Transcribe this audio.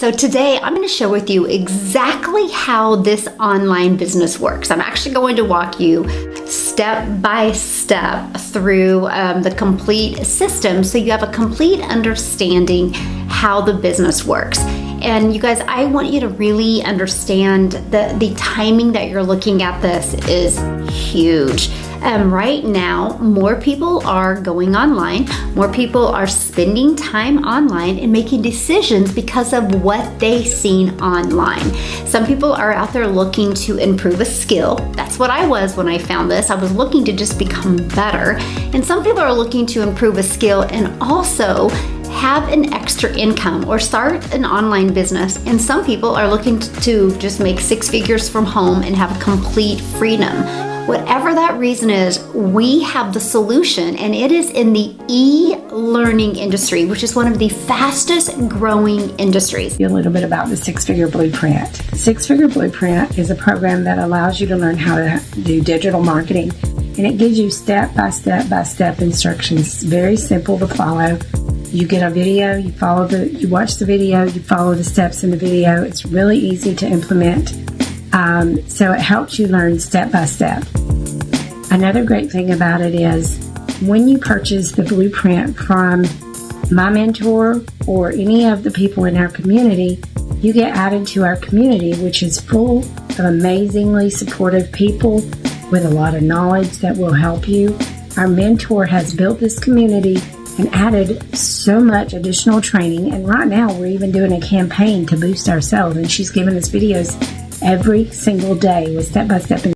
So today I'm going to share with you exactly how this online business works. I'm actually going to walk you step by step through the complete system so you have a complete understanding how the business works. And you guys, I want you to really understand the timing that you're looking at this is huge. Right now, more people are going online, more people are spending time online and making decisions because of what they've seen online. Some people are out there looking to improve a skill. That's what I was when I found this. I was looking to just become better. And some people are looking to improve a skill and also have an extra income or start an online business. And some people are looking to just make 6 figures from home and have complete freedom. Whatever that reason is, we have the solution, and it is in the e-learning industry, which is one of the fastest growing industries. A little bit about the 6-Figure Blueprint. 6-Figure Blueprint is a program that allows you to learn how to do digital marketing, and it gives you step-by-step instructions. It's very simple to follow. You get a video, you watch the video, you follow the steps in the video. It's really easy to implement. So it helps you learn step by step. Another great thing about it is when you purchase the blueprint from my mentor or any of the people in our community, you get added to our community, which is full of amazingly supportive people with a lot of knowledge that will help you. Our mentor has built this community and added so much additional training, and right now we're even doing a campaign to boost ourselves, and she's giving us videos every single day with step-by-step